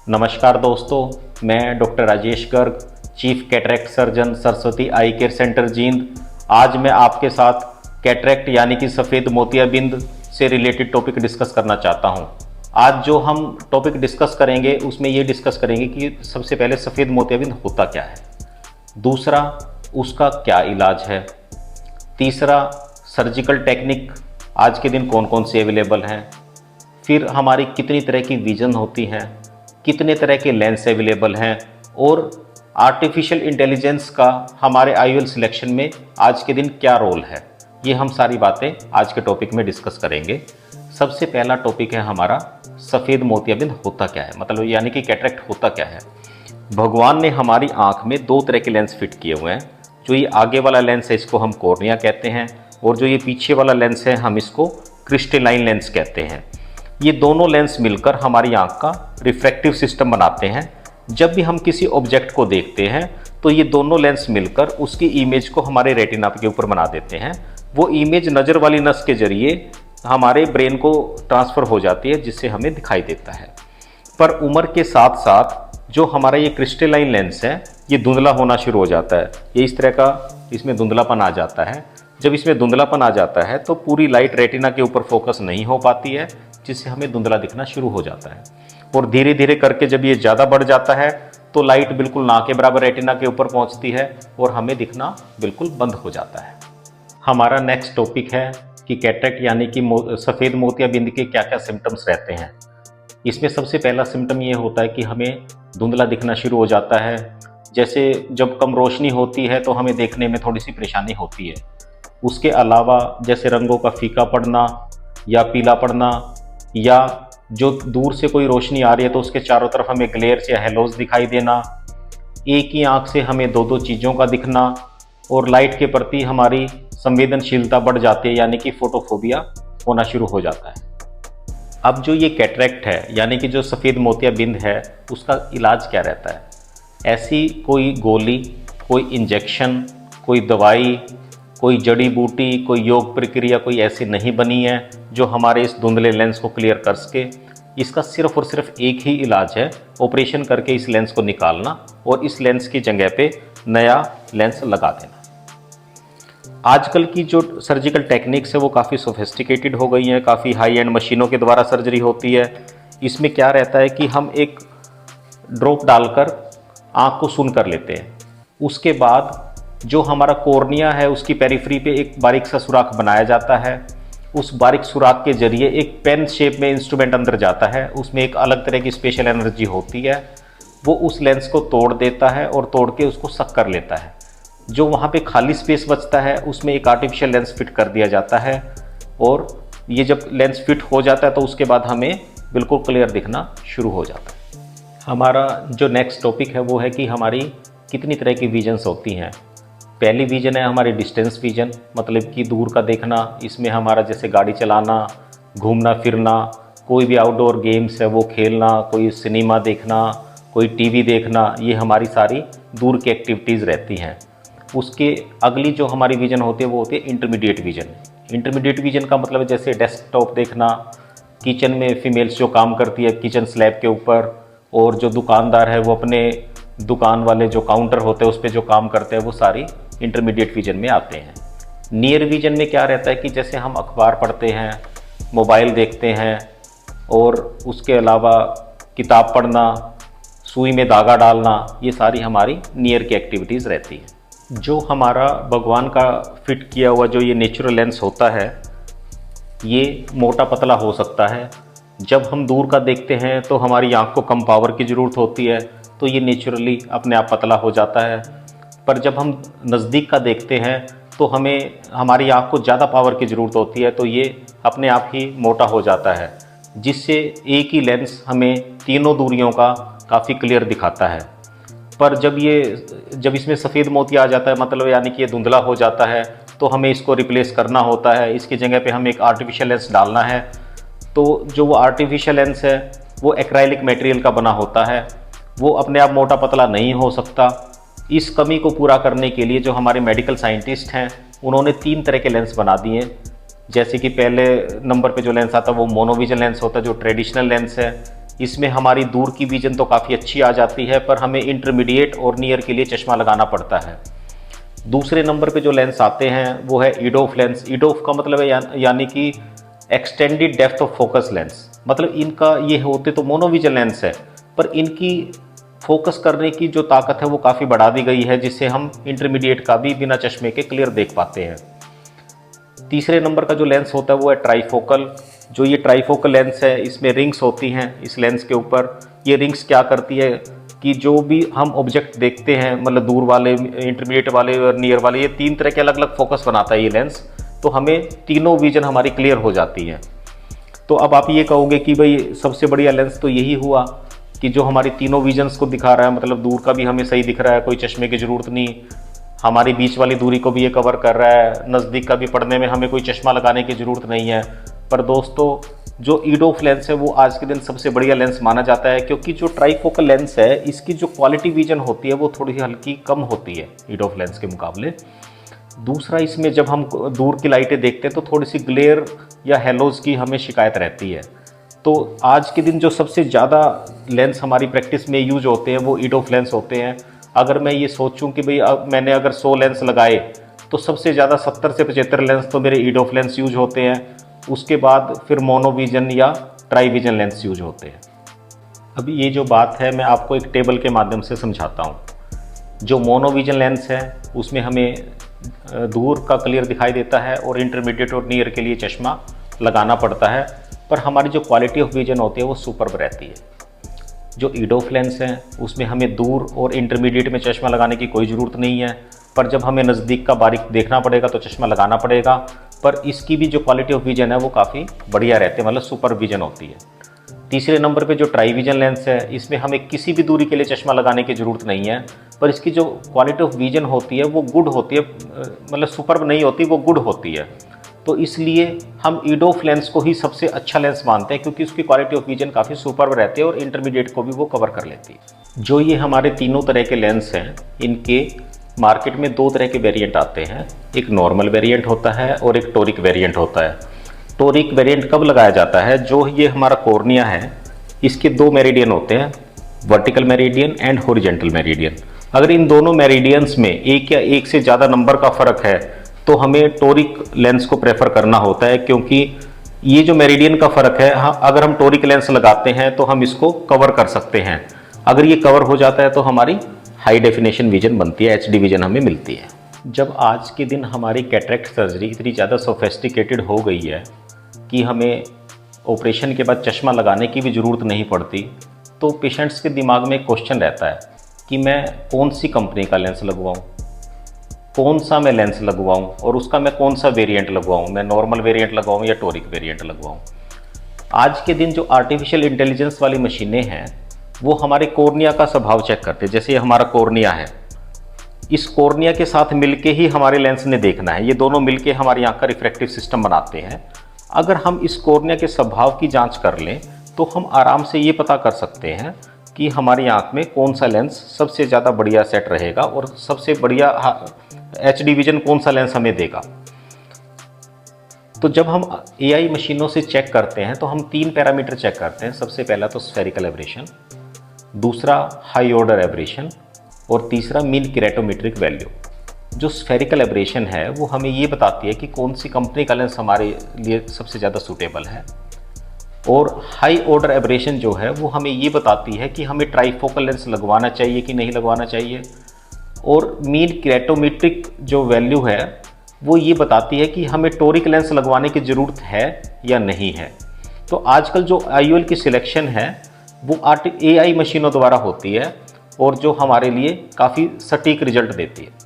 नमस्कार दोस्तों, मैं doctor Rajesh Garg, chief cataract surgeon, Saraswati Eye Care Centre Jind. आज मैं आपके साथ कैटरेक्ट यानी कि सफ़ेद मोतियाबिंद से रिलेटेड टॉपिक डिस्कस करना चाहता हूं। आज जो हम टॉपिक डिस्कस करेंगे उसमें ये डिस्कस करेंगे कि सबसे पहले सफ़ेद मोतियाबिंद होता क्या है, दूसरा उसका क्या इलाज है, तीसरा सर्जिकल टेक्निक आज के दिन कौन कौन से अवेलेबल हैं, फिर हमारी कितनी तरह की विजन होती हैं, कितने तरह के लेंस अवेलेबल हैं और आर्टिफिशियल इंटेलिजेंस का हमारे आईओएल सिलेक्शन में आज के दिन क्या रोल है। ये हम सारी बातें आज के टॉपिक में डिस्कस करेंगे। सबसे पहला टॉपिक है हमारा सफ़ेद मोतियाबिंद होता क्या है, मतलब यानी कि कैटरेक्ट होता क्या है। भगवान ने हमारी आँख में दो तरह के लेंस फिट किए हुए हैं। जो ये आगे वाला लेंस है इसको हम कॉर्निया कहते हैं और जो ये पीछे वाला लेंस है हम इसको क्रिस्टलाइन लेंस कहते हैं। ये दोनों लेंस मिलकर हमारी आंख का रिफ्रैक्टिव सिस्टम बनाते हैं। जब भी हम किसी ऑब्जेक्ट को देखते हैं तो ये दोनों लेंस मिलकर उसकी इमेज को हमारे रेटिना के ऊपर बना देते हैं। वो इमेज नज़र वाली नस के जरिए हमारे ब्रेन को ट्रांसफ़र हो जाती है, जिससे हमें दिखाई देता है। पर उम्र के साथ साथ जो हमारा ये क्रिस्टलाइन लेंस है ये धुंधला होना शुरू हो जाता है। ये इस तरह का इसमें धुंधलापन आ जाता है। जब इसमें धुंधलापन आ जाता है तो पूरी लाइट रेटिना के ऊपर फोकस नहीं हो पाती है, जिससे हमें धुंधला दिखना शुरू हो जाता है। और धीरे धीरे करके जब ये ज़्यादा बढ़ जाता है तो लाइट बिल्कुल ना के बराबर रेटिना के ऊपर पहुंचती है और हमें दिखना बिल्कुल बंद हो जाता है। हमारा नेक्स्ट टॉपिक है कि कैटरेक्ट यानी कि सफ़ेद मोतियाबिंद के क्या क्या सिम्टम्स रहते हैं। इसमें सबसे पहला सिम्टम ये होता है कि हमें धुंधला दिखना शुरू हो जाता है। जैसे जब कम रोशनी होती है तो हमें देखने में थोड़ी सी परेशानी होती है। उसके अलावा जैसे रंगों का फीका पड़ना या पीला पड़ना, या जो दूर से कोई रोशनी आ रही है तो उसके चारों तरफ हमें ग्लेयर्स या हेलोज दिखाई देना, एक ही आंख से हमें दो दो चीज़ों का दिखना और लाइट के प्रति हमारी संवेदनशीलता बढ़ जाती है, यानी कि फोटोफोबिया होना शुरू हो जाता है। अब जो ये कैटरेक्ट है यानी कि जो सफ़ेद मोतियाबिंद है उसका इलाज क्या रहता है। ऐसी कोई गोली, कोई इंजेक्शन, कोई दवाई, कोई जड़ी बूटी, कोई योग प्रक्रिया कोई ऐसी नहीं बनी है जो हमारे इस धुंधले लेंस को क्लियर कर सके। इसका सिर्फ और सिर्फ एक ही इलाज है, ऑपरेशन करके इस लेंस को निकालना और इस लेंस की जगह पे नया लेंस लगा देना। आजकल की जो सर्जिकल टेक्निक्स है वो काफ़ी सोफिस्टिकेटेड हो गई हैं, काफ़ी हाई एंड मशीनों के द्वारा सर्जरी होती है। इसमें क्या रहता है कि हम एक ड्रॉप डालकर आँख को सुन कर लेते हैं। उसके बाद जो हमारा कॉर्निया है उसकी पेरिफेरी पे एक बारीक सा सुराख बनाया जाता है। उस बारीक सुराख के जरिए एक पेन शेप में इंस्ट्रूमेंट अंदर जाता है। उसमें एक अलग तरह की स्पेशल एनर्जी होती है। वो उस लेंस को तोड़ देता है और तोड़ के उसको सक कर लेता है। जो वहाँ पे खाली स्पेस बचता है उसमें एक आर्टिफिशियल लेंस फिट कर दिया जाता है और ये जब लेंस फिट हो जाता है तो उसके बाद हमें बिल्कुल क्लियर दिखना शुरू हो जाता है। हमारा जो नेक्स्ट टॉपिक है वो है कि हमारी कितनी तरह की विजन्स होती हैं। पहली विजन है हमारी डिस्टेंस विजन, मतलब कि दूर का देखना। इसमें हमारा जैसे गाड़ी चलाना, घूमना फिरना, कोई भी आउटडोर गेम्स है वो खेलना, कोई सिनेमा देखना, कोई टीवी देखना, ये हमारी सारी दूर की एक्टिविटीज़ रहती हैं। उसके अगली जो हमारी विजन होती है वो होती है इंटरमीडिएट विजन। इंटरमीडिएट विजन का मतलब जैसे डेस्कटॉप देखना, किचन में फीमेल्स जो काम करती है किचन स्लैब के ऊपर, और जो दुकानदार है वो अपने दुकान वाले जो काउंटर होते हैं उस पर जो काम करते हैं, वो सारी इंटरमीडिएट विजन में आते हैं। नियर विजन में क्या रहता है कि जैसे हम अखबार पढ़ते हैं, मोबाइल देखते हैं और उसके अलावा किताब पढ़ना, सुई में धागा डालना, ये सारी हमारी नियर की एक्टिविटीज़ रहती हैं। जो हमारा भगवान का फिट किया हुआ जो ये नेचुरल लेंस होता है ये मोटा पतला हो सकता है। जब हम दूर का देखते हैं तो हमारी आँख को कम पावर की ज़रूरत होती है, तो ये नेचुरली अपने आप पतला हो जाता है। पर जब हम नज़दीक का देखते हैं तो हमें हमारी आँख को ज़्यादा पावर की ज़रूरत होती है, तो ये अपने आप ही मोटा हो जाता है, जिससे एक ही लेंस हमें तीनों दूरियों का काफ़ी क्लियर दिखाता है। पर जब इसमें सफ़ेद मोतिया आ जाता है, मतलब यानी कि ये धुंधला हो जाता है, तो हमें इसको रिप्लेस करना होता है। इसकी जगह पे हमें एक आर्टिफिशियल लेंस डालना है। तो जो वो आर्टिफिशियल लेंस है वो एक्राइलिक मटेरियल का बना होता है, वो अपने आप मोटा पतला नहीं हो सकता। इस कमी को पूरा करने के लिए जो हमारे मेडिकल साइंटिस्ट हैं उन्होंने 3 तरह के लेंस बना दिए। जैसे कि पहले नंबर पे जो लेंस आता है वो मोनोविजन लेंस होता है, जो ट्रेडिशनल लेंस है। इसमें हमारी दूर की विजन तो काफ़ी अच्छी आ जाती है, पर हमें इंटरमीडिएट और नियर के लिए चश्मा लगाना पड़ता है। दूसरे नंबर पे जो लेंस आते हैं वो है ईडोफ लेंस। ईडोफ का मतलब है यानी कि extended depth of focus lens. मतलब इनका ये होते तो मोनोविजन लेंस है, पर इनकी फोकस करने की जो ताकत है वो काफ़ी बढ़ा दी गई है, जिससे हम इंटरमीडिएट का भी बिना चश्मे के क्लियर देख पाते हैं। तीसरे नंबर का जो लेंस होता है वो है ट्राईफोकल। जो ये ट्राईफोकल लेंस है इसमें रिंग्स होती हैं इस लेंस के ऊपर। ये रिंग्स क्या करती है कि जो भी हम ऑब्जेक्ट देखते हैं, मतलब दूर वाले, इंटरमीडिएट वाले और नियर वाले, ये 3 तरह के अलग अलग फोकस बनाता है ये लेंस, तो हमें तीनों विजन हमारी क्लियर हो जाती है। तो अब आप ये कहोगे कि भाई सबसे बढ़िया लेंस तो यही हुआ कि जो हमारी तीनों विजन्स को दिखा रहा है, मतलब दूर का भी हमें सही दिख रहा है, कोई चश्मे की ज़रूरत नहीं, हमारी बीच वाली दूरी को भी ये कवर कर रहा है, नज़दीक का भी पढ़ने में हमें कोई चश्मा लगाने की ज़रूरत नहीं है। पर दोस्तों जो ईडोफ लेंस है वो आज के दिन सबसे बढ़िया लेंस माना जाता है, क्योंकि जो ट्राईफोकल लेंस है इसकी जो क्वालिटी विजन होती है वो थोड़ी हल्की कम होती है ईडोफ लेंस के मुकाबले। दूसरा, इसमें जब हम दूर की लाइटें देखते हैं तो थोड़ी सी ग्लेयर या हेलोज की हमें शिकायत रहती है। तो आज के दिन जो सबसे ज़्यादा लेंस हमारी प्रैक्टिस में यूज होते हैं वो ईडोफ लेंस होते हैं। अगर मैं ये सोचूं कि भाई मैंने अगर 100 लेंस लगाए तो सबसे ज़्यादा 70 से 75 लेंस तो मेरे ईडोफ लेंस यूज होते हैं। उसके बाद फिर मोनोविजन या ट्राईविजन लेंस यूज होते हैं। अभी ये जो बात है मैं आपको एक टेबल के माध्यम से समझाता हूँ। जो मोनोविजन लेंस है उसमें हमें दूर का क्लियर दिखाई देता है और इंटरमीडिएट और नियर के लिए चश्मा लगाना पड़ता है, पर हमारी जो क्वालिटी ऑफ विजन होती है वो सुपर्ब रहती है। जो ईडोफ लेंस है उसमें हमें दूर और इंटरमीडिएट में चश्मा लगाने की कोई ज़रूरत नहीं है, पर जब हमें नज़दीक का बारीक देखना पड़ेगा तो चश्मा लगाना पड़ेगा। पर इसकी भी जो क्वालिटी ऑफ विजन है वो काफ़ी बढ़िया रहती है, मतलब सुपर विजन होती है। तीसरे नंबर पे जो ट्राईविजन लेंस है इसमें हमें किसी भी दूरी के लिए चश्मा लगाने की ज़रूरत नहीं है, पर इसकी जो क्वालिटी ऑफ विजन होती है वो गुड होती है, मतलब सुपर्ब नहीं होती, वो गुड होती है। तो इसलिए हम ईडोफ लेंस को ही सबसे अच्छा लेंस मानते हैं, क्योंकि उसकी क्वालिटी ऑफ विजन काफ़ी सुपर्ब रहती है और इंटरमीडिएट को भी वो कवर कर लेती है। जो ये हमारे तीनों तरह के लेंस हैं इनके मार्केट में 2 तरह के वेरिएंट आते हैं। एक नॉर्मल वेरिएंट होता है और एक टोरिक वेरिएंट होता है। टोरिक वेरिएंट कब लगाया जाता है? जो ये हमारा कॉर्निया है इसके 2 मेरिडियन होते हैं, vertical meridian and horizontal meridian. अगर इन दोनों मेरिडियंस में एक या एक से ज़्यादा नंबर का फ़र्क है तो हमें टोरिक लेंस को प्रेफर करना होता है, क्योंकि ये जो मेरिडियन का फ़र्क है, हाँ, अगर हम टोरिक लेंस लगाते हैं तो हम इसको कवर कर सकते हैं। अगर ये कवर हो जाता है तो हमारी हाई डेफिनेशन विजन बनती है, HD विजन हमें मिलती है। जब आज के दिन हमारी कैटरेक्ट सर्जरी इतनी ज़्यादा सोफेस्टिकेटेड हो गई है कि हमें ऑपरेशन के बाद चश्मा लगाने की भी ज़रूरत नहीं पड़ती, तो पेशेंट्स के दिमाग में एक क्वेश्चन रहता है कि मैं कौन सी कंपनी का लेंस लगवाऊँ, कौन सा मैं लेंस लगवाऊँ और उसका मैं कौन सा वेरिएंट लगवाऊँ, मैं नॉर्मल वेरिएंट लगवाऊँ या टोरिक वेरिएंट लगवाऊँ। आज के दिन जो आर्टिफिशियल इंटेलिजेंस वाली मशीनें हैं वो हमारे कॉर्निया का स्वभाव चेक करते हैं। जैसे ये हमारा कॉर्निया है, इस कॉर्निया के साथ मिलके ही हमारे लेंस ने देखना है, ये दोनों मिलके हमारी आँख का रिफ्रैक्टिव सिस्टम बनाते हैं। अगर हम इस कॉर्निया के स्वभाव की जांच कर लें तो हम आराम से ये पता कर सकते हैं कि हमारी आँख में कौन सा लेंस सबसे ज़्यादा बढ़िया सेट रहेगा और सबसे बढ़िया HD विजन कौन सा लेंस हमें देगा। तो जब हम AI मशीनों से चेक करते हैं तो हम 3 पैरामीटर चेक करते हैं। सबसे पहला तो स्फेरिकल एब्रेशन, दूसरा हाई ऑर्डर एब्रेशन और तीसरा मीन केरेटोमेट्रिक वैल्यू। जो स्फेरिकल एब्रेशन है वो हमें ये बताती है कि कौन सी कंपनी का लेंस हमारे लिए सबसे ज़्यादा सूटेबल है, और हाई ऑर्डर एब्रेशन जो है वो हमें ये बताती है कि हमें ट्राईफोकल लेंस लगवाना चाहिए कि नहीं लगवाना चाहिए, और मीन केरेटोमेट्रिक जो वैल्यू है वो ये बताती है कि हमें टोरिक लेंस लगवाने की ज़रूरत है या नहीं है। तो आजकल जो IOL की सिलेक्शन है वो AI मशीनों द्वारा होती है और जो हमारे लिए काफ़ी सटीक रिजल्ट देती है।